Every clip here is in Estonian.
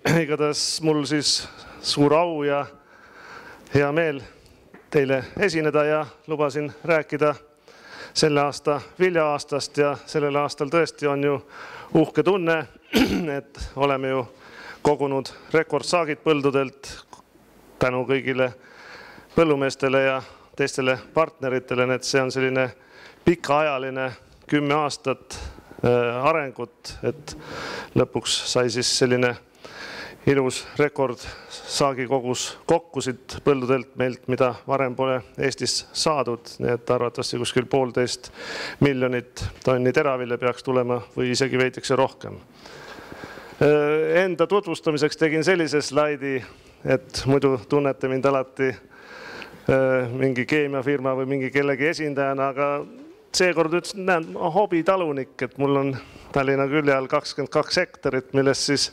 igatahes mul siis suur au ja hea meel teile esineda ja lubasin rääkida selle aasta vilja-aastast ja sellel aastal tõesti on ju uhke tunne, et oleme ju kogunud rekordsaagid põldudelt tänu kõigile põllumeestele ja teistele partneritele, et see on selline pikaajaline 10 aastat arengut, et lõpuks sai siis selline ilus rekord saagikogus kokku siit põldudelt meilt, mida varem pole Eestis saadud, nii et arvatavasti kuskil 1,5 miljonit tonni teravilja peaks tulema või isegi veidikese rohkem. Enda tutvustamiseks tegin sellise slaidi, et muidu tunnete mind alati mingi keemiafirma või mingi kellegi esindajana, aga seekord ütlesin, näen, hobitalunik, et mul on Tallinna külje all 22 hektarit, millest siis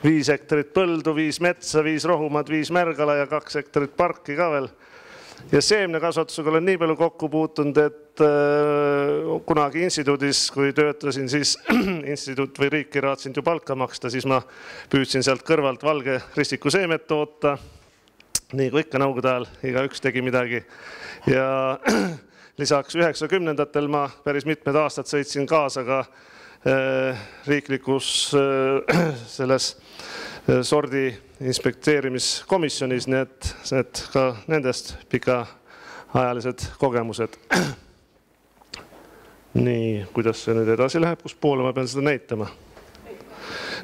5 hektarit põldu, 5 metsa, 5 rohumaad, 5 märgala ja 2 hektarit parki ka veel. Ja seemnekasvatusega olen nii palju kokku puutunud, et kunagi instituudis, kui töötasin, siis instituut või riik ei raatsinud ju palka maksta, siis ma püüdsin sealt kõrvalt valge ristiku seemet toota. Nii kui ikka nõukogude ajal, igaüks tegi midagi. Ja lisaks 90-ndatel ma päris mitmed aastad sõitsin kaasa ka riiklikus selles sordi inspekteerimiskomisjonis, nii et ka nendest pikaajalised kogemused. Nii, kuidas see nüüd edasi läheb, kus poole ma pean seda näitama?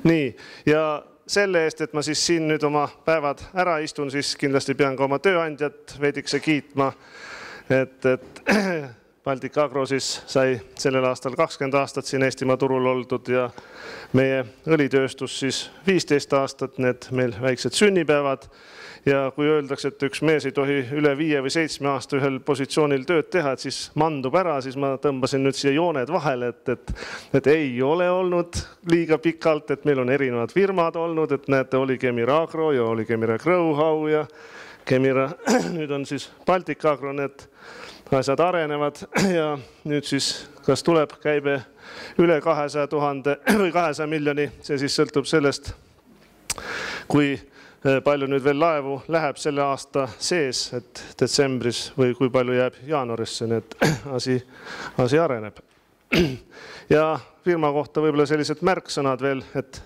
Nii, ja selle eest, et ma siis siin nüüd oma päevad ära istun, siis kindlasti pean ka oma tööandjat veidikese kiitma, et Baltic Agro siis sai sellel aastal 20 aastat siin Eestimaa turul oldud ja meie õlitööstus siis 15 aastat, need meil väiksed sünnipäevad. Ja kui öeldakse, et üks mees ei tohi üle 5 või 7 aasta ühel positsioonil tööd teha, et siis mandub ära, siis ma tõmbasin nüüd siia jooned vahele, et ei ole olnud liiga pikalt, et meil on erinevad firmad olnud, et näete, oli Kemira Agro ja oli Kemira Growhow ja Kemira, nüüd on siis Baltic Agro, need asjad arenevad ja nüüd siis kas tuleb käibe üle 200 000 või 200 miljoni, see siis sõltub sellest, kui palju nüüd veel laevu läheb selle aasta sees, et detsembris või kui palju jääb jaanuarisse, nii et asi areneb. Ja firma kohta võib-olla sellised märksõnad veel, et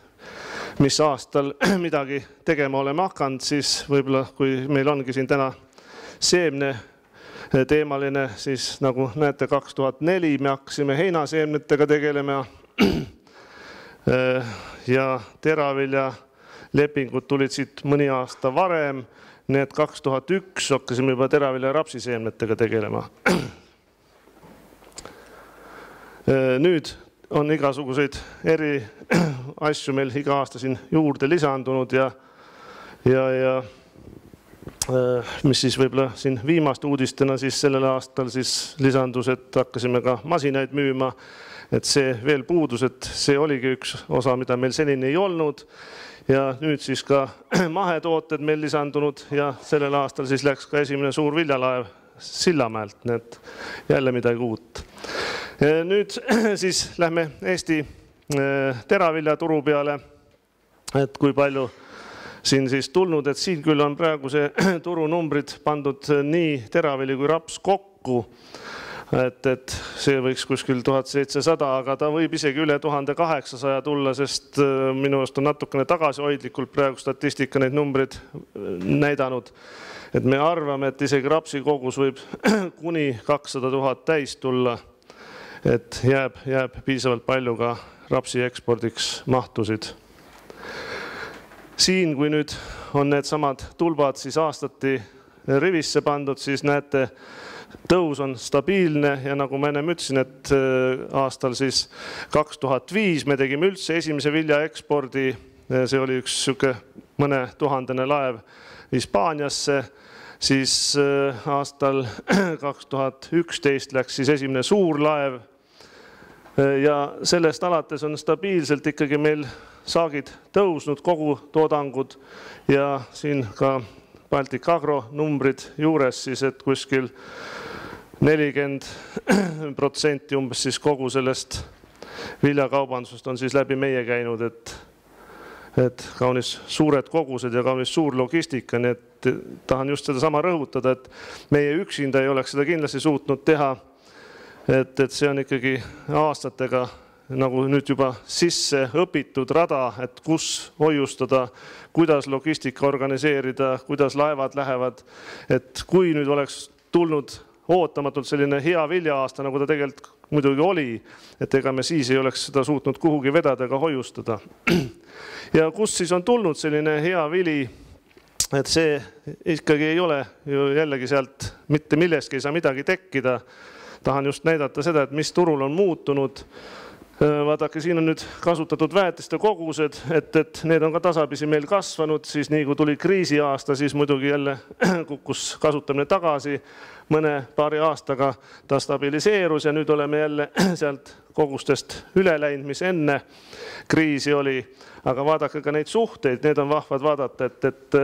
mis aastal midagi tegema oleme hakanud, siis võib-olla kui meil ongi siin täna seemne teemaline, siis nagu näete 2004 me hakkasime heinaseemnetega tegelema ja teravilja lepingud tulid siit mõni aasta varem, nii et 2001 hakkasime juba teravilja rapsiseemnetega tegelema. Nüüd on igasuguseid eri asju meil iga aasta siin juurde lisandunud ja mis siis võib-olla siin viimaste uudistena siis sellel aastal siis lisandus, et hakkasime ka masinaid müüma, et see veel puudus, et see oligi üks osa, mida meil senini ei olnud. Ja nüüd siis ka mahetooted meil lisandunud ja sellel aastal siis läks ka esimene suur viljalaev Sillamäelt, nii et jälle midagi uut. Nüüd siis lähme Eesti teraviljaturu peale, et kui palju siin siis tulnud, et siin küll on praegu see turunumbrid pandud nii teravili kui raps kokku, et see võiks kuskil 1700, aga ta võib isegi üle 1800 tulla, sest minu arust on natukene tagasihoidlikult praegu statistika neid numbrid näidanud. Et me arvame, et isegi rapsi kogus võib kuni 200 000 täis tulla, et jääb piisavalt palju ka rapsi ekspordiks mahtusid. Siin, kui nüüd on need samad tulbad siis aastati rivisse pandud, siis näete, tõus on stabiilne ja nagu ma ennem ütlesin, et aastal siis 2005 me tegime üldse esimese vilja ekspordi, see oli üks süke mõne tuhandene laev Hispaaniasse, siis aastal 2011 läks siis esimene suur laev ja sellest alates on stabiilselt ikkagi meil saagid tõusnud, kogu toodangud ja siin ka Baltic Agro numbrid juures siis, et kuskil 40% umbes siis kogu sellest viljakaubandusest on siis läbi meie käinud, et kaunis suured kogused ja kaunis suur logistika, nii et tahan just seda sama rõhutada, et meie üksinda ei oleks seda kindlasti suutnud teha, et see on ikkagi aastatega nagu nüüd juba sisse õpitud rada, et kus hoiustada, kuidas logistika organiseerida, kuidas laevad lähevad, et kui nüüd oleks tulnud ootamatult selline hea vilja-aasta, nagu ta tegelikult muidugi oli, et ega me siis ei oleks seda suutnud kuhugi vedada ega hoiustada. Ja kus siis on tulnud selline hea vili, et see ikkagi ei ole ju jällegi sealt mitte millestki ei saa midagi tekkida. Tahan just näidata seda, et mis turul on muutunud. Vaadake, siin on nüüd kasutatud väetiste kogused, et need on ka tasapisi meil kasvanud, siis nii kui tuli kriisiaasta, siis muidugi jälle kukkus kasutamine tagasi. Mõne paari aastaga ta stabiliseerus ja nüüd oleme jälle sealt kogustest üle läinud, mis enne kriisi oli. Aga vaadake ka neid suhteid, need on vahvad vaadata, et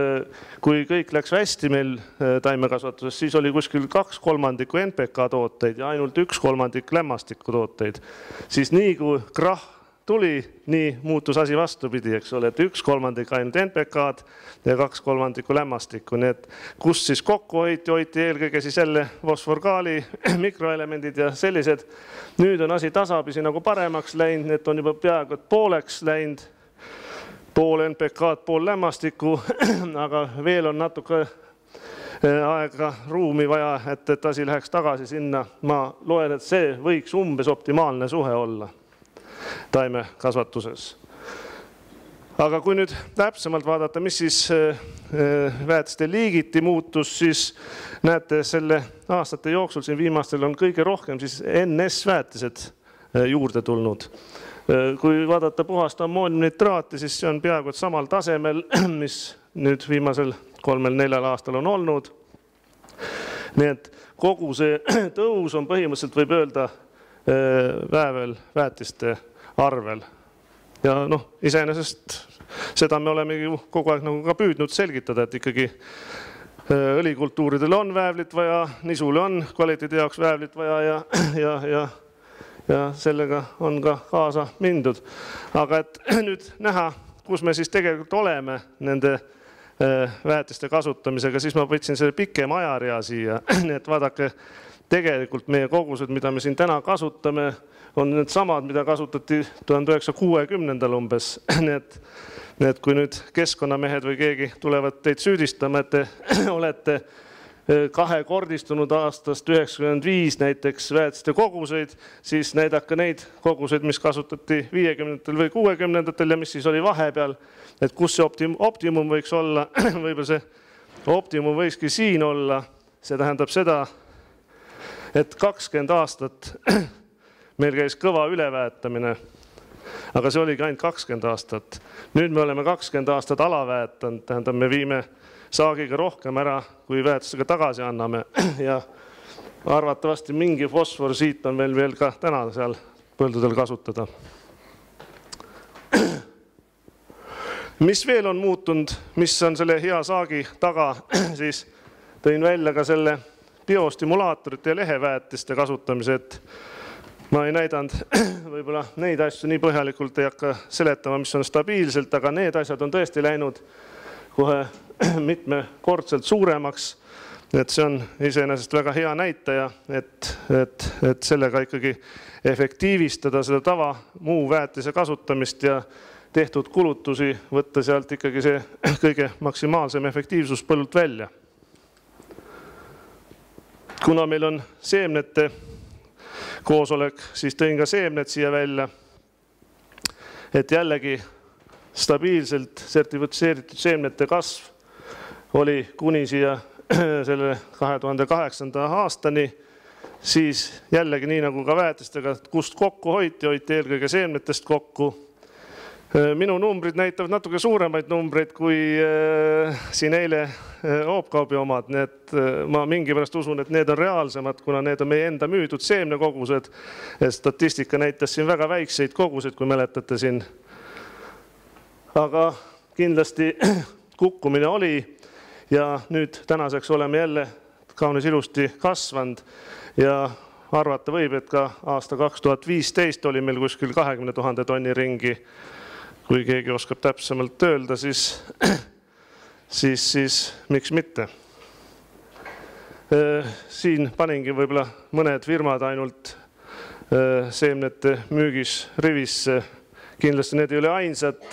kui kõik läks hästi meil taimekasvatuses, siis oli kuskil 2/3 NPK tooteid ja ainult 1/3 lämmastiku tooteid. Siis nii kui krahh tuli, nii muutus asi vastupidi, eks ole, et 1/3 ainult NPK-d ja 2/3 lämmastikku. Nii et kus siis kokku hoiti eelkõige siis jälle fosforgaali, mikroelemendid ja sellised. Nüüd on asi tasapisi nagu paremaks läinud, need on juba peaaegu pooleks läinud. Pool NPK-d, pool lämmastikku, aga veel on natuke aega ruumi vaja, et asi läheks tagasi sinna. Ma loen, et see võiks umbes optimaalne suhe olla taimekasvatuses. Aga kui nüüd täpsemalt vaadata, mis siis väetiste liigiti muutus, siis näete selle aastate jooksul siin viimastel on kõige rohkem siis NS-väetised juurde tulnud. Kui vaadata puhast ammooniumnitraati, siis see on peaaegu samal tasemel, mis nüüd viimasel 3-4 aastal on olnud. Nii et kogu see tõus on põhimõtteliselt võib öelda väävel väetiste arvel. Ja iseenesest seda me oleme kogu aeg nagu ka püüdnud selgitada, et ikkagi õlikultuuridel on väävlit vaja, nisule on kvaliteedi jaoks väävlit vaja ja sellega on ka kaasa mindud. Aga et nüüd näha, kus me siis tegelikult oleme nende väetiste kasutamisega, siis ma võtsin selle pikem ajarea siia. Nii et vaadake, tegelikult meie kogused, mida me siin täna kasutame, on need samad, mida kasutati 1960 umbes. Nii et kui nüüd keskkonnamehed või keegi tulevad teid süüdistama, et te olete kahekordistunud aastast 1995 näiteks väetiste koguseid, siis näidake neid koguseid, mis kasutati 50-ndatel või 60-ndatel ja mis siis oli vahepeal, et kus see optimum võiks olla. Võib-olla see optimum võikski siin olla. See tähendab seda, et 20 aastat meil käis kõva üleväetamine, aga see oligi ainult 20 aastat. Nüüd me oleme 20 aastat alaväetanud, tähendab me viime saagiga rohkem ära, kui väetistega tagasi anname ja arvatavasti mingi fosfor siit on veel ka täna seal põldudel kasutada. Mis veel on muutunud, mis on selle hea saagi taga, siis tõin välja ka selle biostimulaatorite ja leheväetiste kasutamise, et ma ei näidanud võib-olla neid asju nii põhjalikult ei hakka seletama, mis on stabiilselt, aga need asjad on tõesti läinud kohe mitmekordselt suuremaks, et see on iseenesest väga hea näitaja, et sellega ikkagi efektiivistada seda tava muu väetise kasutamist ja tehtud kulutusi, võtta sealt ikkagi see kõige maksimaalsem efektiivsus põllult välja. Kuna meil on seemnete koosolek, siis tõin ka seemned siia välja, et jällegi stabiilselt sertifitseeritud seemnete kasv oli kuni siia selle 2008. aastani, siis jällegi nii nagu ka väetistega, kust kokku hoiti eelkõige seemnetest kokku. Minu numbrid näitavad natuke suuremaid numbreid kui siin eile Oopkaubi omad, nii et ma mingi pärast usun, et need on reaalsemad, kuna need on meie enda müüdud seemnekogused. Statistika näitas siin väga väikseid koguseid, kui mäletate siin. Aga kindlasti kukkumine oli ja nüüd tänaseks oleme jälle kaunis ilusti kasvanud ja arvata võib, et ka aasta 2015 oli meil kuskil 20 000 tonni ringi kui keegi oskab täpsemalt öelda, siis miks mitte. Siin paningi võib-olla mõned firmad ainult seemnete müügis rivisse. Kindlasti need ei ole ainsad,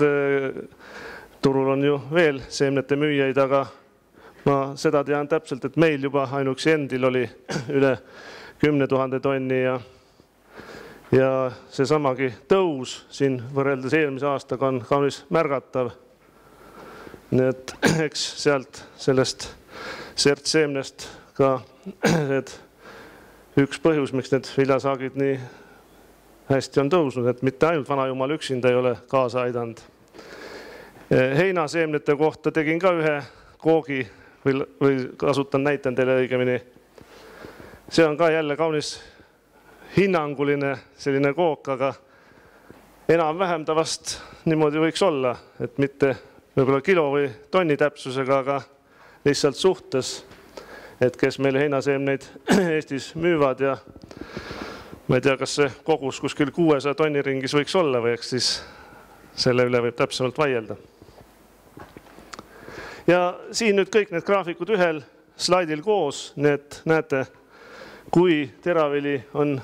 turul on ju veel seemnete müüjaid, aga ma seda tean täpselt, et meil juba ainuüksi endil oli üle 10 000 tonni ja see samagi tõus siin võrreldes eelmise aastaga on kaunis märgatav. Nii et eks sealt sellest sertseemnest ka üks põhjus, miks need viljasaagid nii hästi on tõusnud, et mitte ainult vanajumal üksinda ei ole kaasa aidanud. Heinaseemnete kohta tegin ka ühe koogi või kasutan näitan teile õigemini. See on ka jälle kaunis hinnanguline selline kook, aga enam-vähem ta vast niimoodi võiks olla, et mitte võib-olla kilo või tonni täpsusega, aga lihtsalt suhtes, et kes meil heinaseemneid Eestis müüvad ja ma ei tea, kas see kogus kuskil 600 tonni ringis võiks olla või eks siis selle üle võib täpsemalt vaielda. Ja siin nüüd kõik need graafikud ühel slaidil koos, need näete, kui teravili on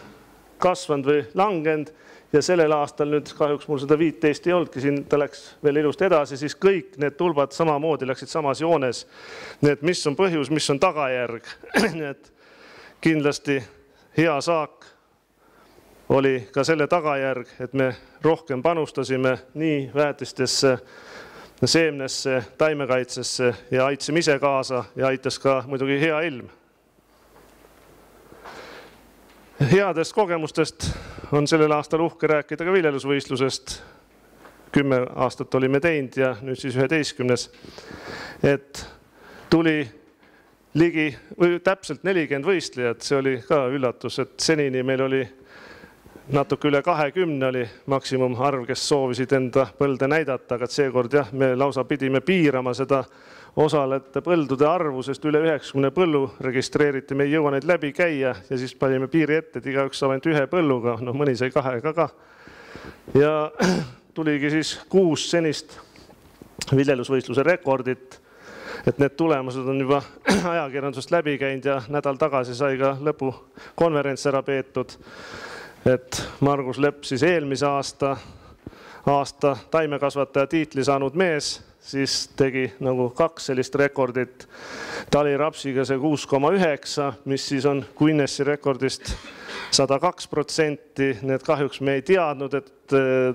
kasvanud või langenud ja sellel aastal nüüd kahjuks mul seda 15 ei olnudki, siin ta läks veel ilusti edasi, siis kõik need tulbad samamoodi läksid samas joones. Need, mis on põhjus, mis on tagajärg. Need kindlasti hea saak oli ka selle tagajärg, et me rohkem panustasime nii väetistesse, seemnesse, taimekaitsesse ja aitasime ise kaasa ja aitas ka muidugi hea ilm. Headest kogemustest on sellel aastal uhke rääkida ka viljelusvõistlusest. 10 aastat olime teinud ja nüüd siis 11. Et tuli ligi või täpselt 40 võistlejat, see oli ka üllatus, et senini meil oli natuke üle 20 oli maksimumarv, kes soovisid enda põlde näidata, aga seekord jah, me lausa pidime piirama seda osalejate põldude arvu, sest üle 90 põllu registreeriti, me ei jõua neid läbi käia ja siis panime piiri ette, et igaüks saab ainult ühe põlluga, no mõni sai 2 ka. Ja tuligi siis 6 senist viljelusvõistluse rekordit, et need tulemused on juba ajakirjandusest läbi käinud ja nädal tagasi sai ka lõpukonverents ära peetud. Et Margus Lepp siis eelmise aasta taimekasvataja tiitli saanud mees, siis tegi nagu 2 sellist rekordit. Talirapsiga see 6,9, mis siis on Guinessi rekordist 102%. Need kahjuks me ei teadnud, et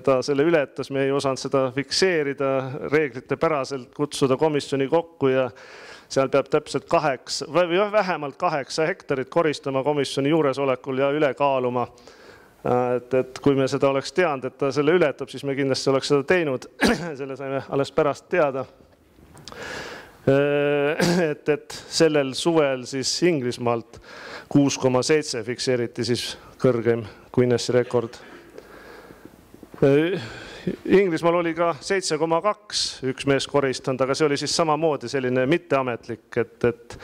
ta selle ületas, me ei osanud seda fikseerida, reeglite päraselt kutsuda komisjoni kokku ja seal peab täpselt 8 või vähemalt 8 hektarit koristama komisjoni juuresolekul ja üle kaaluma. Et kui me seda oleks teadnud, et ta selle ületab, siis me kindlasti oleks seda teinud. Selle saime alles pärast teada. Et sellel suvel siis Inglismaalt 6,7 fikseeriti siis kõrgem Guinessi rekord. Inglismaal oli ka 7,2 üks mees koristanud, aga see oli siis samamoodi selline mitteametlik, et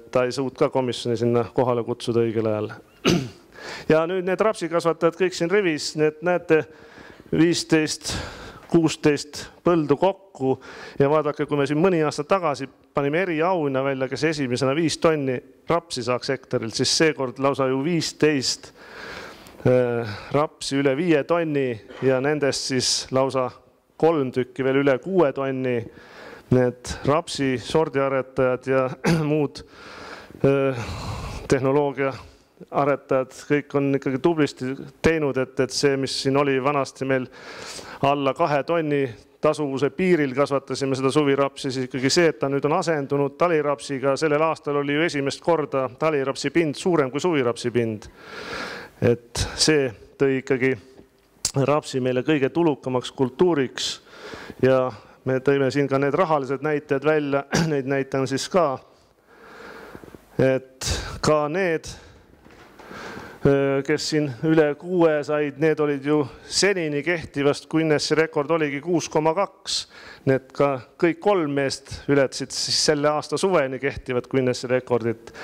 ta ei suut ka komisjoni sinna kohale kutsuda õigel ajal. Ja nüüd need rapsikasvatajad kõik siin rivis, need näete 15-16 põldu kokku ja vaadake, kui me siin mõni aasta tagasi panime eriauhinna välja, kes esimesena 5 tonni rapsi saaks hektarilt, siis seekord lausa ju 15 rapsi üle 5 tonni ja nendest siis lausa 3 tükki veel üle 6 tonni. Need rapsi sordiaretajad ja muud tehnoloogia aretajad, kõik on ikkagi tublisti teinud, et see, mis siin oli vanasti meil alla 2 tonni tasuvuse piiril kasvatasime seda suvirapsi, siis ikkagi see, et ta nüüd on asendunud talirapsiga, sellel aastal oli ju esimest korda talirapsi pind suurem kui suvirapsi pind. Et see tõi ikkagi rapsi meile kõige tulukamaks kultuuriks ja me tõime siin ka need rahalised näitajad välja, neid näitan siis ka, et ka need kes siin üle 6 said, need olid ju senini kehtivast, Guinessi rekord oligi 6,2. Need ka kõik 3 meest ületasid siis selle aasta suveni kehtivat Guinessi rekordit.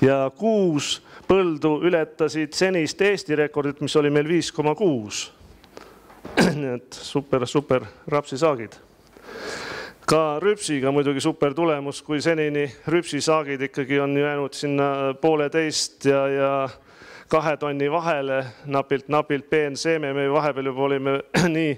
Ja 6 põldu ületasid senist Eesti rekordit, mis oli meil 5,6. Need super rapsisaagid. Ka rüpsiga muidugi super tulemus, kui senini rüpsisaagid ikkagi on jäänud sinna 1,5 ja 2 tonni vahele, napilt peenseeme. Me vahepeal juba olime nii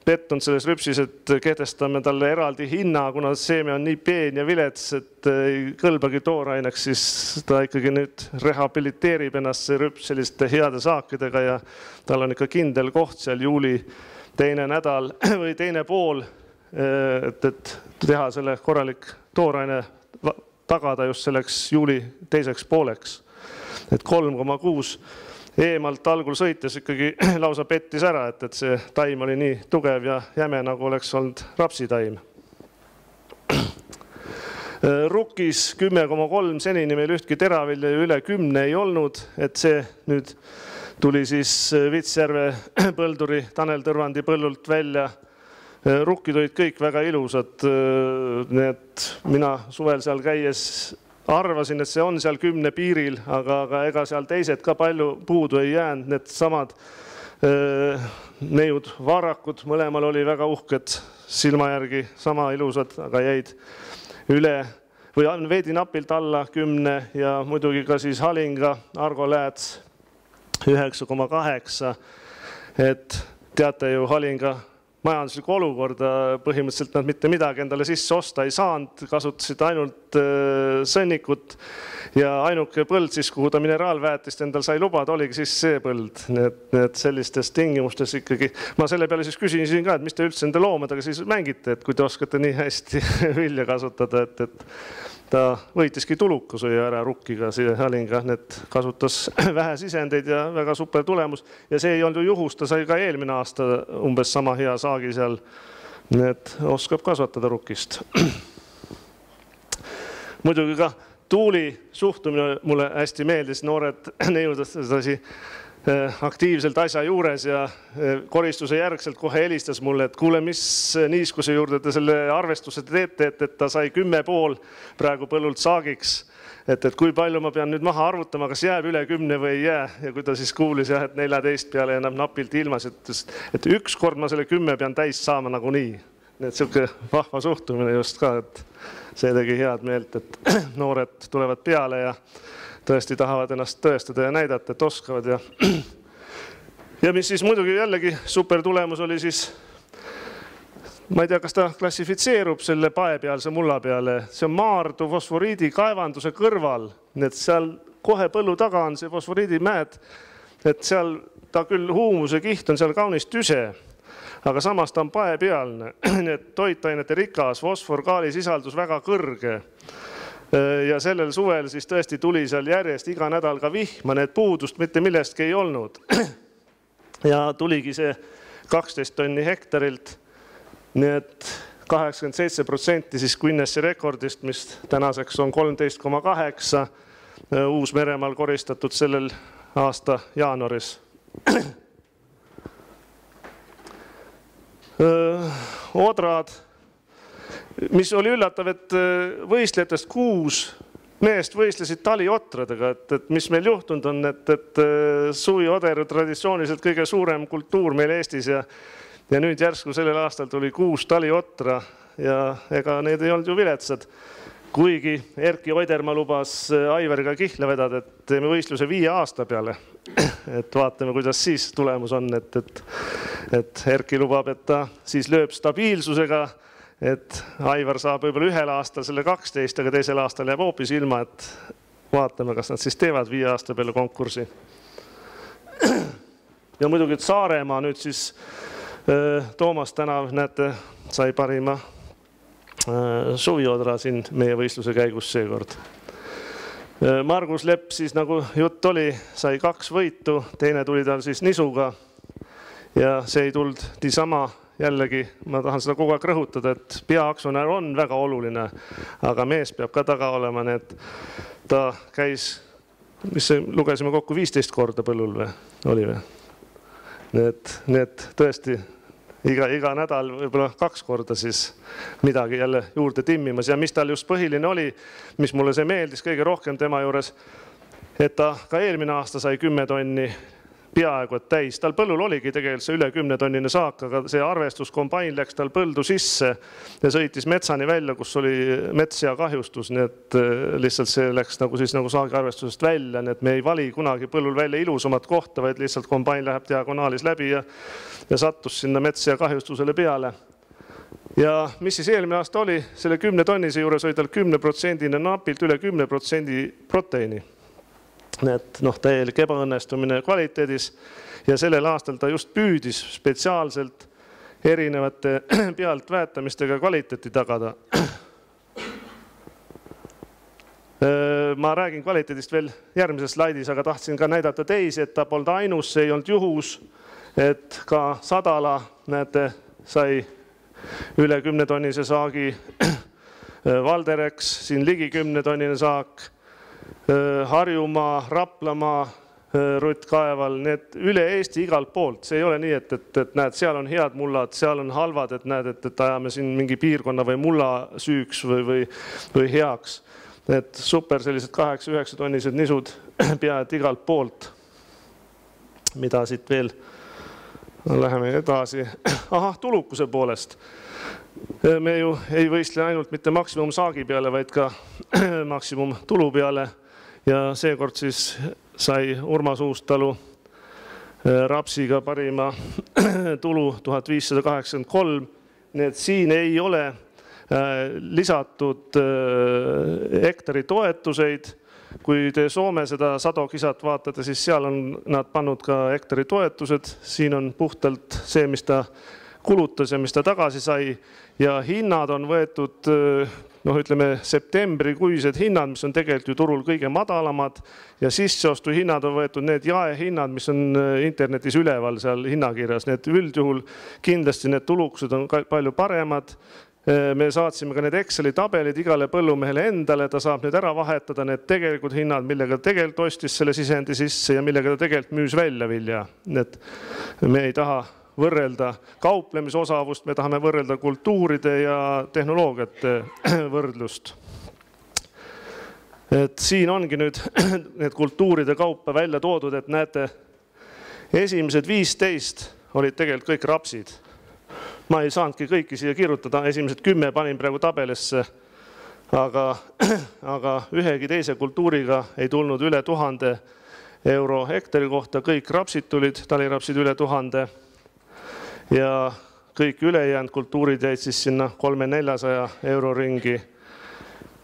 pettunud selles rüpsis, et kehtestame talle eraldi hinna, kuna seeme on nii peen ja vilets, et ei kõlbagi tooraineks, siis ta ikkagi nüüd rehabiliteerib ennast see rüps selliste heade saakidega ja tal on ikka kindel koht seal juuli teine nädal või teine pool, et teha selle korralik tooraine tagada just selleks juuli teiseks pooleks. Et 3,6 eemalt algul sõites ikkagi lausa pettis ära, et see taim oli nii tugev ja jäme, nagu oleks olnud rapsitaim. Rukkis 10,3 senini meil ühtki teravilja üle 10 ei olnud, et see nüüd tuli siis Vitsjärve põlduri Tanel Tõrvandi põllult välja. Rukkid olid kõik väga ilusad, need mina suvel seal käies arvasin, et see on seal 10 piiril, aga ega seal teised ka palju puudu ei jäänud. Need samad neiud varrakud, mõlemal oli väga uhked silma järgi, sama ilusad, aga jäid üle või on veidi napilt alla 10 ja muidugi ka siis Halinga, Argo Lääts 9,8. Et teate ju Halinga majanduslikku olukorda, põhimõtteliselt nad mitte midagi endale sisse osta ei saanud, kasutasid ainult sõnnikut ja ainuke põld siis, kuhu ta mineraalväetist endal sai lubada, oligi siis see põld. Need sellistes tingimustes ikkagi, ma selle peale siis küsisin ka, et mis te üldse enda loomadega siis mängite, et kui te oskate nii hästi vilja kasutada, et ta võitiski tulukuse ära rukkiga siia Halinga, need kasutas vähe sisendeid ja väga super tulemus. Ja see ei olnud ju juhus, ta sai ka eelmine aasta umbes sama hea saagi seal. Need oskab kasvatada rukkist. Muidugi ka Tuuli suhtumine mulle hästi meeldis, noored neiudasi aktiivselt asja juures ja koristuse järgselt kohe helistas mulle, et kuule, mis niiskuse juurde te selle arvestuse teete, et ta sai 10,5 praegu põllult saagiks, et kui palju ma pean nüüd maha arvutama, kas jääb üle 10 või ei jää. Ja kui ta siis kuulis, et 14 peale enam napilt ilmas, et üks kord ma selle 10 pean täis saama nagu nii. Nii et selline vahva suhtumine just ka, et see tegi head meelt, et noored tulevad peale ja tõesti tahavad ennast tõestada ja näidata, et oskavad. Ja mis siis muidugi jällegi super tulemus oli siis, ma ei tea, kas ta klassifitseerub selle paepealse mulla peale. See on Maardu fosforiidi kaevanduse kõrval, et seal kohe põllu taga on see fosforiidimäed, et seal ta küll huumuse kiht on seal kaunis tüse, aga samas ta on paepealne, et toitainete rikas, fosfor, kaali sisaldus väga kõrge. Ja sellel suvel siis tõesti tuli seal järjest iga nädal ka vihma, need puudust mitte millestki ei olnud. Ja tuligi see 12 tonni hektarilt, nii et 87% siis Guinessi rekordist, mis tänaseks on 13,8 Uus-Meremaal koristatud sellel aasta jaanuaris. Odrad, mis oli üllatav, et võistlejatest 6 meest võistlesid taliotradega, et mis meil juhtunud on, et suvioder traditsiooniliselt kõige suurem kultuur meil Eestis ja nüüd järsku sellel aastal tuli 6 taliotra ja ega need ei olnud ju viletsad. Kuigi Erki Oidermaa lubas Aivariga kihla vedada, et teeme võistluse 5 aasta peale. Et vaatame, kuidas siis tulemus on, et Erki lubab, et ta siis lööb stabiilsusega, et Aivar saab võib-olla 1 aastal selle 12, aga teisel aastal jääb hoopis ilma, et vaatame, kas nad siis teevad 5 aasta peale konkursi. Ja muidugi Saaremaa nüüd siis Toomas Tänav, näete, sai parima suviodra siin meie võistluse käigus seekord. Margus Lepp siis nagu jutt oli, sai 2 võitu, teine tuli tal siis nisuga ja see ei tulnud niisama. Jällegi, ma tahan seda kogu aeg rõhutada, et peaaktsionär on väga oluline, aga mees peab ka taga olema, et ta käis, mis lugesime kokku 15 korda põllul või oli või? Need tõesti iga nädal võib-olla 2 korda siis midagi jälle juurde timmimas ja mis tal just põhiline oli, mis mulle see meeldis kõige rohkem tema juures, et ta ka eelmine aasta sai 10 tonni peaaegu et täis. Tal põllul oligi tegelikult see üle 10-tonnine saak, aga see arvestuskombain läks tal põldu sisse ja sõitis metsani välja, kus oli metssea kahjustus, nii et lihtsalt see läks nagu saagi arvestusest välja, nii et me ei vali kunagi põllul välja ilusamat kohta, vaid lihtsalt kombain läheb diagonaalis läbi ja sattus sinna metssea kahjustusele peale. Ja mis siis eelmine aasta oli, selle 10-tonnise juures oli tal 10%-ne napilt üle 10% proteiini. Et täielik ebaõnnestumine kvaliteedis ja sellel aastal ta just püüdis spetsiaalselt erinevate pealtväetamistega kvaliteeti tagada. Ma räägin kvaliteedist veel järgmises slaidis, aga tahtsin ka näidata teisi, et ta polnud ainus, see ei olnud juhus, et ka Sadala, näete, sai üle 10-tonnise saagi, Valderex, siin ligi 10-tonnine saak, Harjumaa, Raplamaa, Rutt Kaeval, need üle Eesti igalt poolt. See ei ole nii, et näed, seal on head mullad, seal on halvad, et näed, et ajame siin mingi piirkonna või mulla süüks või heaks. Et super sellised 8-9 tonnised nisud pead igalt poolt. Mida siit veel? Läheme edasi. Ahah, tulukuse poolest. Me ju ei võistle ainult mitte maksimum saagi peale, vaid ka maksimum tulu peale. Ja seekord siis sai Urmas Uustalu rapsiga parima tulu 1583. Nii et siin ei ole lisatud hektari toetuseid. Kui te Soome seda sadokisat vaatate, siis seal on nad pannud ka hektari toetused. Siin on puhtalt see, mis ta kulutas ja mis ta tagasi sai. Ja hinnad on võetud, ütleme, septembrikuised hinnad, mis on tegelikult ju turul kõige madalamad. Ja sisseostu hinnad on võetud need jaehinnad, mis on internetis üleval seal hinnakirjas. Need üldjuhul kindlasti need tulukused on palju paremad. Me saatsime ka need Exceli tabelid igale põllumehele endale, ta saab nüüd ära vahetada need tegelikult hinnad, millega ta tegelikult ostis selle sisendi sisse ja millega ta tegelikult müüs välja vilja. Et me ei taha võrrelda kauplemisosavust, me tahame võrrelda kultuuride ja tehnoloogiate võrdlust. Et siin ongi nüüd need kultuuride kaupa välja toodud, et näete, esimesed 15 olid tegelikult kõik rapsid. Ma ei saanudki kõiki siia kirjutada, esimesed 10 panin praegu tabelisse, aga ühegi teise kultuuriga ei tulnud üle 1000 euro hektari kohta, kõik rapsid tulid, talirapsid üle 1000 ja kõik ülejäänud kultuurid jäid siis sinna 300-400 euro ringi,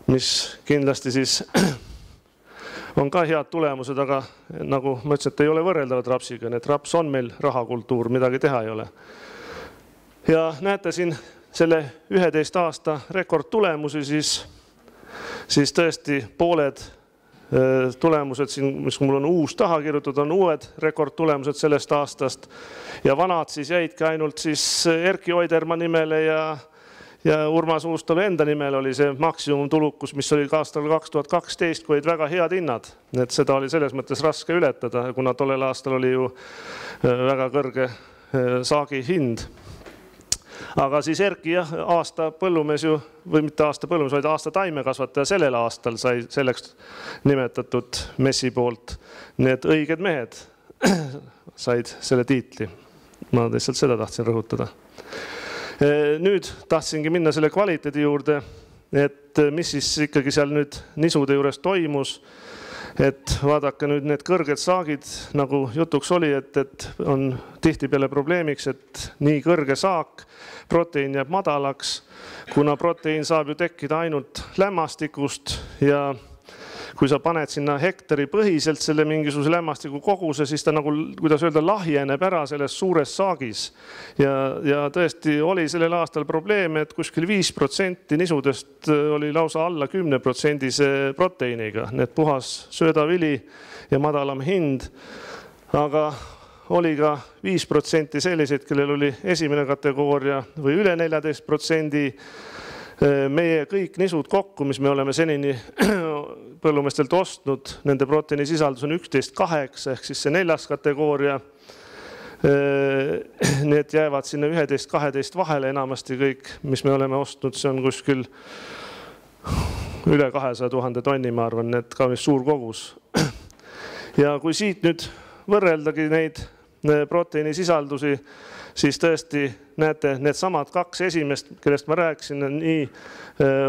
mis kindlasti siis on ka head tulemused, aga nagu ma ütlesin, et ei ole võrreldavad rapsiga, need raps on meil rahakultuur, midagi teha ei ole. Ja näete siin selle 11 aasta rekordtulemusi, siis tõesti pooled tulemused siin, mis mul on uus taha kirjutatud, on uued rekordtulemused sellest aastast ja vanad siis jäidki ainult siis Erki Oiderma nimele ja Urmas Uustalu enda nimel oli see maksimumtulukus, mis oli aastal 2012, kui olid väga head hinnad. Et seda oli selles mõttes raske ületada, kuna tollel aastal oli ju väga kõrge saagi hind. Aga siis Erki aasta põllumees ju, või mitte aasta põllumees, vaid aasta taimekasvataja sellel aastal sai selleks nimetatud messi poolt. Need õiged mehed said selle tiitli. Ma lihtsalt seda tahtsin rõhutada. Nüüd tahtsingi minna selle kvaliteedi juurde, et mis siis ikkagi seal nüüd nisude juures toimus. Et vaadake nüüd need kõrged saagid, nagu jutuks oli, et on tihtipeale probleemiks, et nii kõrge saak, proteiin jääb madalaks, kuna proteiin saab ju tekkida ainult lämmastikust ja kui sa paned sinna hektari põhiselt selle mingisuguse lämmastiku koguse, siis ta nagu, kuidas öelda, lahjeneb ära selles suures saagis. Ja tõesti oli sellel aastal probleem, et kuskil 5% nisudest oli lausa alla 10% proteiiniga. Need puhas söödavili ja madalam hind, aga oli ka 5% selliseid, kellel oli esimene kategooria või üle 14%. Meie kõik nisud kokku, mis me oleme senini põllumeestelt ostnud, nende proteiinisisaldus on 11,8 ehk siis see 4. kategooria. Need jäävad sinna 11-12 vahele enamasti kõik, mis me oleme ostnud, see on kuskil üle 200 000 tonni, ma arvan, need ka suur kogus. Ja kui siit nüüd võrreldagi neid proteiinisisaldusi, siis tõesti näete, need samad kaks esimest, kellest ma rääkisin, nii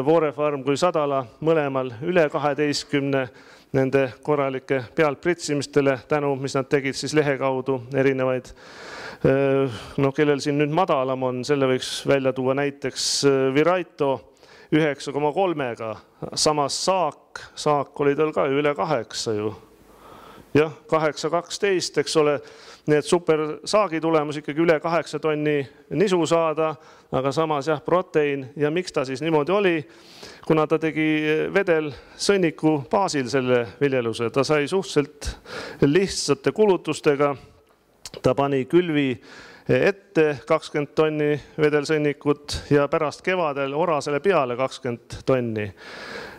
Woore Farm kui Sadala mõlemal üle 12 nende korralike pealtpritsimistele tänu, mis nad tegid siis lehe kaudu erinevaid. No kellel siin nüüd madalam on, selle võiks välja tuua näiteks Viraito 9,3-ga, samas saak oli tal ka üle 8 ju. Jah, 8,12, eks ole, need supersaagi tulemus ikkagi üle 8 tonni nisu saada, aga samas jah, proteiin ja miks ta siis niimoodi oli, kuna ta tegi vedelsõnniku baasil selle viljeluse, ta sai suhteliselt lihtsate kulutustega, ta pani külvi ette 20 tonni vedelsõnnikut ja pärast kevadel orasele peale 20 tonni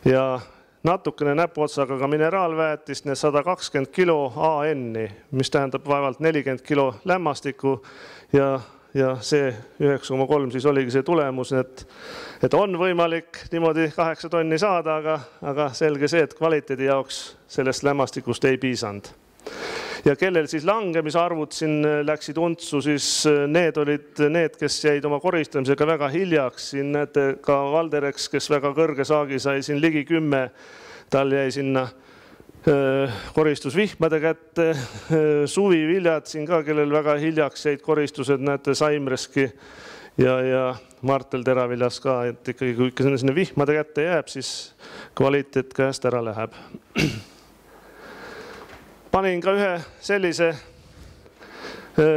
ja natukene näpuotsaga ka mineraalväetist, need 120 kilo AN-i, mis tähendab vaevalt 40 kilo lämmastikku ja see 9,3 siis oligi see tulemus, et on võimalik niimoodi 8 tonni saada, aga selge see, et kvaliteedi jaoks sellest lämmastikust ei piisanud. Ja kellel siis langemisarvud siin läksid untsu, siis need olid need, kes jäid oma koristamisega väga hiljaks. Siin näete ka Valdereks, kes väga kõrge saagi sai siin ligi 10, tal jäi sinna koristusvihmade kätte. Suviviljad siin ka, kellel väga hiljaks jäid koristused, näete Saimreski ja Martel teraviljas ka, et ikkagi kui sinna vihmade kätte jääb, siis kvaliteet käest ära läheb. Panin ka ühe sellise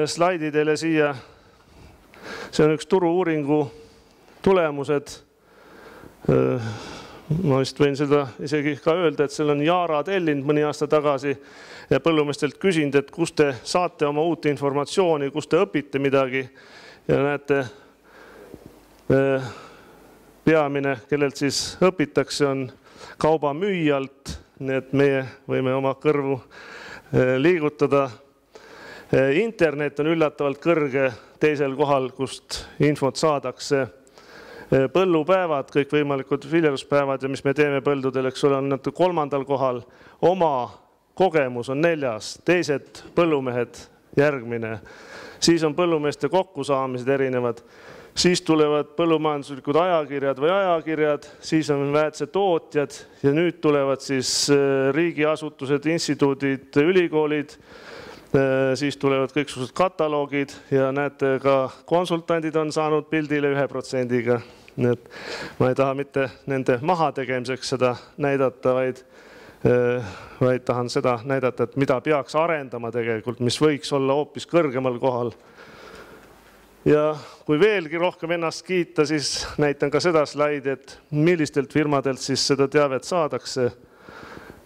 slaidi teile siia. See on üks turu-uuringu tulemused. Ma vist võin seda isegi ka öelda, et seal on Jaara tellinud mõni aasta tagasi ja põllumeestelt küsinud, et kust te saate oma uut informatsiooni, kust te õpite midagi. Ja näete, peamine, kellelt siis õpitakse, on kaubamüüjalt, nii et meie võime oma kõrvu liigutada. Internet on üllatavalt kõrge teisel kohal, kust infot saadakse. Põllupäevad, kõik võimalikud viljeluspäevad ja mis me teeme põldudel, eks ole, on natuke 3. kohal. Oma kogemus on 4., teised põllumehed järgmine. Siis on põllumeeste kokkusaamised erinevad. Siis tulevad põllumajanduslikud ajakirjad, siis on väetise tootjad ja nüüd tulevad siis riigiasutused, instituudid, ülikoolid, siis tulevad kõiksugused kataloogid ja näete ka konsultandid on saanud pildile 1%-ga. Ma ei taha mitte nende maha tegemiseks seda näidata, vaid tahan seda näidata, et mida peaks arendama tegelikult, mis võiks olla hoopis kõrgemal kohal. Ja kui veelgi rohkem ennast kiita, siis näitan ka seda slaidi, et millistelt firmadelt siis seda teavet saadakse.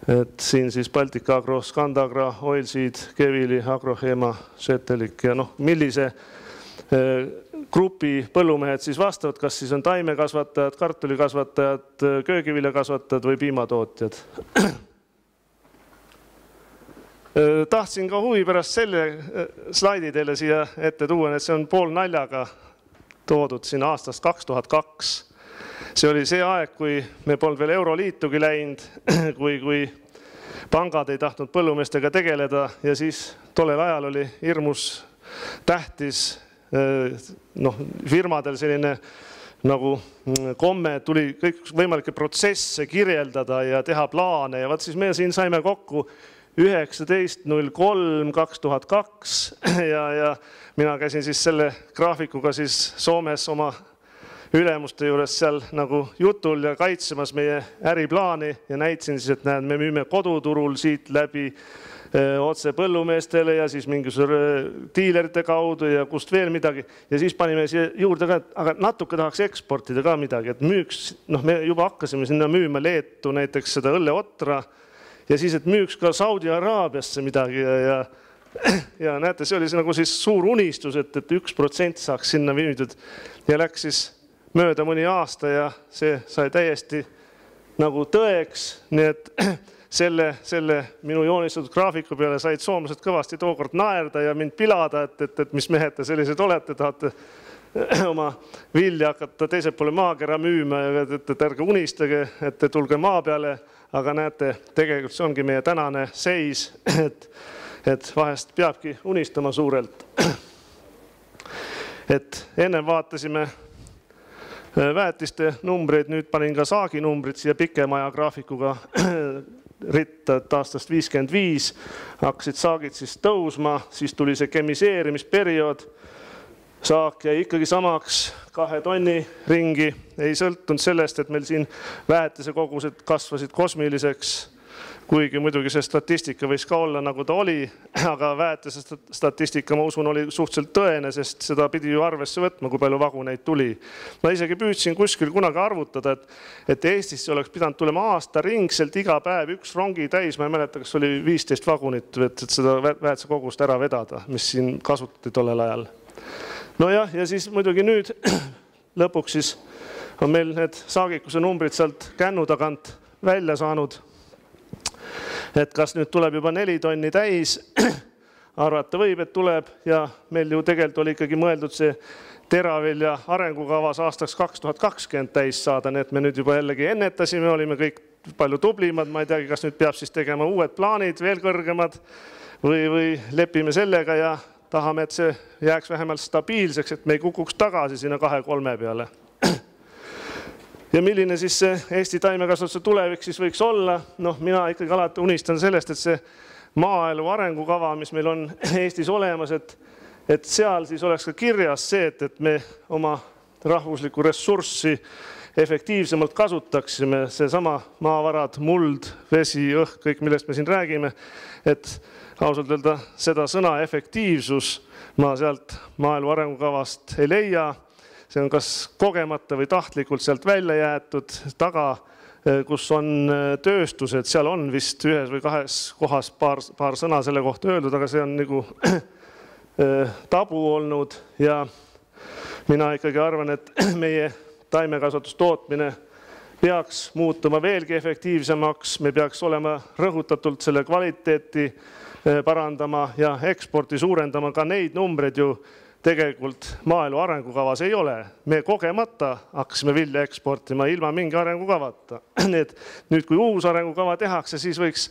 Et siin siis Baltic Agro, Scandagra, Oilseed, Kevili, Agrohema, Shetelik ja millise grupi põllumehed siis vastavad, kas siis on taimekasvatajad, kartulikasvatajad, köögiviljakasvatajad või piimatootjad. Tahtsin ka huvi pärast selle slaidi teile siia ette tuua, et see on pool naljaga toodud siin aastast 2002. See oli see aeg, kui me polnud veel Euroliitugi läinud, kui pangad ei tahtnud põllumeestega tegeleda ja siis tollel ajal oli hirmus tähtis firmadel selline nagu komme, tuli kõik võimalikke protsesse kirjeldada ja teha plaane ja siis me siin saime kokku 19.03.2002 ja mina käisin siis selle graafikuga siis Soomes oma ülemuste juures seal nagu jutul ja kaitsemas meie äriplaani ja näitasin siis, et näed, me müüme koduturul siit läbi otse põllumeestele ja siis mingisuguse diilerite kaudu ja kust veel midagi. Ja siis panime siia juurde ka, aga natuke tahaks eksportida ka midagi, et müüks, me juba hakkasime sinna müüma Leetu näiteks seda õlleotra ja siis, et müüks ka Saudi Araabiasse midagi ja näete, see oli nagu siis suur unistus, et 1% saaks sinna müüdud ja läks siis mööda mõni aasta ja see sai täiesti nagu tõeks, nii et selle minu joonistatud graafiku peale said soomlased kõvasti tookord naerda ja mind pilada, et mis mehed te sellised olete, tahate oma vilja hakata teisel poole maakera müüma, et ärge unistage, et tulge maa peale, aga näete, tegelikult see ongi meie tänane seis, et vahest peabki unistama suurelt. Et enne vaatasime väetiste numbreid, nüüd panin ka saagi numbrid siia pikema aja graafikuga ritta, et aastast 55 hakkasid saagid siis tõusma, siis tuli see kemiseerimisperiood, saak jäi ikkagi samaks 2 tonni ringi, ei sõltunud sellest, et meil siin väetise kogused kasvasid kosmiliseks, kuigi muidugi see statistika võis ka olla nagu ta oli, aga väetise statistika ma usun oli suhteliselt tõene, sest seda pidi ju arvesse võtma, kui palju vaguneid tuli. Ma isegi püüdsin kuskil kunagi arvutada, et Eestisse oleks pidanud tulema aasta ringselt iga päev 1 rongi täis, ma ei mäleta, kas oli 15 vagunit, et seda väetise kogust ära vedada, mis siin kasutati tollel ajal. No jah, ja siis muidugi nüüd lõpuks siis on meil need saagikuse numbrid sealt kännu tagant välja saanud. Et kas nüüd tuleb juba 4 tonni täis, arvata võib, et tuleb ja meil ju tegelikult oli ikkagi mõeldud see teravilja arengukavas aastaks 2020 täis saada, nii et me nüüd juba jällegi ennetasime, olime kõik palju tublimad, ma ei teagi, kas nüüd peab siis tegema uued plaanid, veel kõrgemad või lepime sellega ja tahame, et see jääks vähemalt stabiilseks, et me ei kukuks tagasi sinna 2-3 peale. Ja milline siis see Eesti taimekasvatuse tulevik siis võiks olla? Noh, mina ikkagi alati unistan sellest, et see maaelu arengukava, mis meil on Eestis olemas, et seal siis oleks ka kirjas see, et me oma rahvuslikku ressurssi efektiivsemalt kasutaksime, see sama maavarad, muld, vesi, õhk, kõik millest me siin räägime, et ausalt öelda seda sõna efektiivsus ma sealt maaelu arengukavast ei leia. See on kas kogemata või tahtlikult sealt välja jäetud taga, kus on tööstused, seal on vist 1 või 2 kohas paar sõna selle kohta öeldud, aga see on nagu tabu olnud ja mina ikkagi arvan, et meie taimekasvatustootmine peaks muutuma veelgi efektiivsemaks, me peaks olema rõhutatult selle kvaliteeti parandama ja eksporti suurendama, ka neid numbreid ju tegelikult maaelu arengukavas ei ole. Me kogemata hakkasime vilja eksportima ilma mingi arengukavata. Nüüd kui uus arengukava tehakse, siis võiks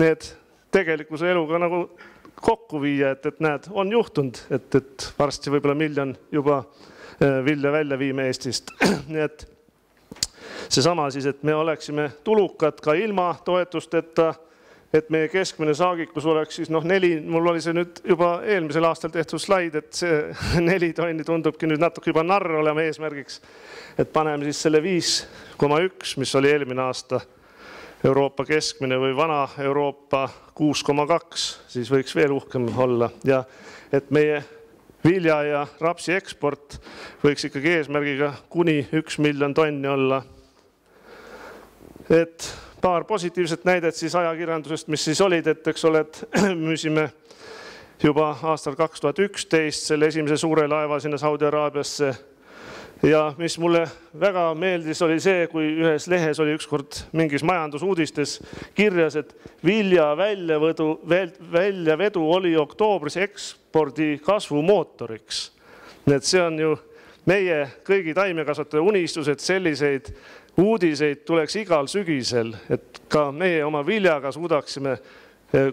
need tegelikkuse eluga nagu kokku viia, et näed, on juhtunud, et varsti võib-olla 1 miljon juba vilja välja viime Eestist. Nii et seesama siis, et me oleksime tulukad ka ilma toetusteta, et meie keskmine saagikus oleks siis 4, mul oli see nüüd juba eelmisel aastal tehtud slaid, et see 4 tonni tundubki nüüd natuke juba narr olema eesmärgiks, et paneme siis selle 5,1, mis oli eelmine aasta Euroopa keskmine või vana Euroopa 6,2, siis võiks veel uhkem olla ja et meie vilja ja rapsi eksport võiks ikkagi eesmärgiga kuni 1 miljon tonni olla. Et paar positiivset näidet siis ajakirjandusest, mis siis olid, et eks ole, et müüsime juba aastal 2011 selle esimese suure laeva sinna Saudi Araabiasse ja mis mulle väga meeldis oli see, kui ühes lehes oli ükskord mingis majandusuudistes kirjas, et vilja väljavedu oli oktoobris ekspordi kasvu mootoriks. Nii et see on ju meie kõigi taimekasvatajate unistus, et selliseid uudiseid tuleks igal sügisel, et ka meie oma viljaga suudaksime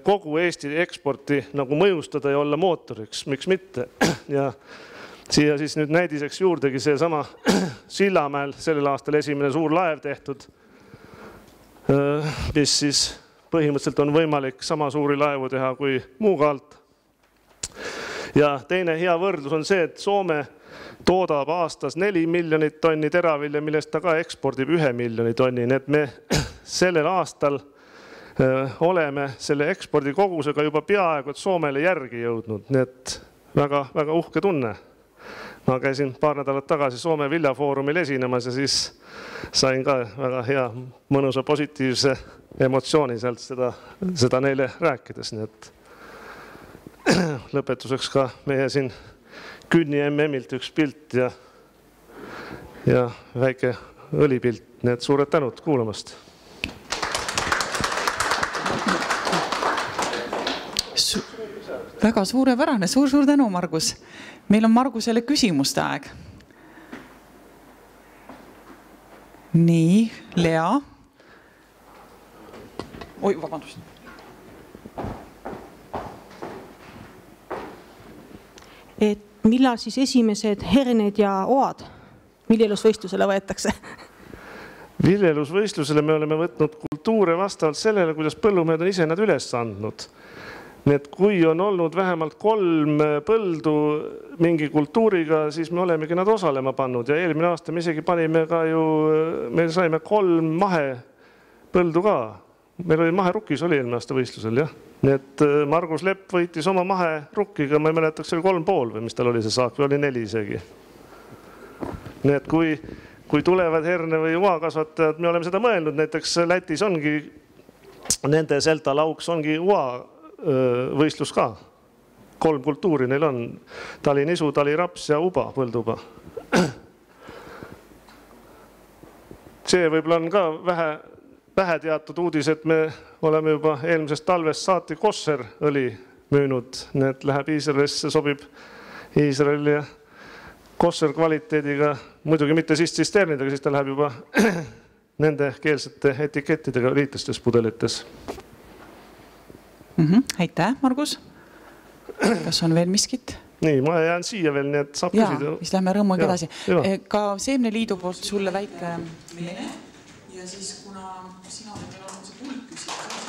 kogu Eesti eksporti nagu mõjustada ja olla mootoriks, miks mitte. Ja siia siis nüüd näidiseks juurdegi see sama Sillamäel sellel aastal esimene suur laev tehtud, mis siis põhimõtteliselt on võimalik sama suuri laevu teha kui muuga alt. Ja teine hea võrdlus on see, et Soome toodab aastas 4 miljonit tonni teravilja, millest ta ka ekspordib 1 miljoni tonni. Nii et me sellel aastal oleme selle ekspordi kogusega juba peaaegu et Soomele järgi jõudnud. Nii et väga, väga uhke tunne. Ma käisin paar nädalat tagasi Soome viljafoorumil esinemas ja siis sain ka väga hea, mõnusa positiivse emotsiooni sealt seda neile rääkides. Nii et lõpetuseks ka meie siin Künni MM-ilt üks pilt ja väike õlipilt. Need suured tänud kuulamast. Väga suurepärane, suur tänu, Margus. Meil on Margusele küsimuste aeg. Nii, Lea. Oi, vabandust. et millal siis esimesed herned ja oad viljelusvõistlusele võetakse? Viljelusvõistlusele me oleme võtnud kultuure vastavalt sellele, kuidas põllumehed on ise nad üles andnud. Nii et kui on olnud vähemalt 3 põldu mingi kultuuriga, siis me olemegi nad osalema pannud ja eelmine aasta me isegi panime ka ju, me saime 3 mahepõldu ka. Meil oli maherukkis oli eelmine aasta võistlusel, jah. Nii et Margus Lepp võitis oma maherukkiga, ma ei mäletaks, oli 3,5 või mis tal oli see saak, või oli 4 isegi. Nii et kui tulevad herne või uakasvatajad, me oleme seda mõelnud, näiteks Lätis ongi, nende Selta lauks ongi ua võistlus ka. 3 kultuuri neil on, talinisu, taliraps ja uba, põlduba. See võib-olla on ka vähe teatud uudis, et me oleme juba eelmisest talvest saati Kosser õli müünud, need läheb Iisraelisse, sobib Iisraeli ja Kosser kvaliteediga, muidugi mitte sisternidega, siis ta läheb juba nende keelsete etikettidega liitlastes pudelites. Aitäh, Margus. Kas on veel miskit? Nii, ma jään siia veel, nii et saab küsida. Siis lähme rõõmuga edasi. Ka Seemneliidu poolt sulle väike mene. Ja siis kuna sina oled veel olnud see pulk küsida,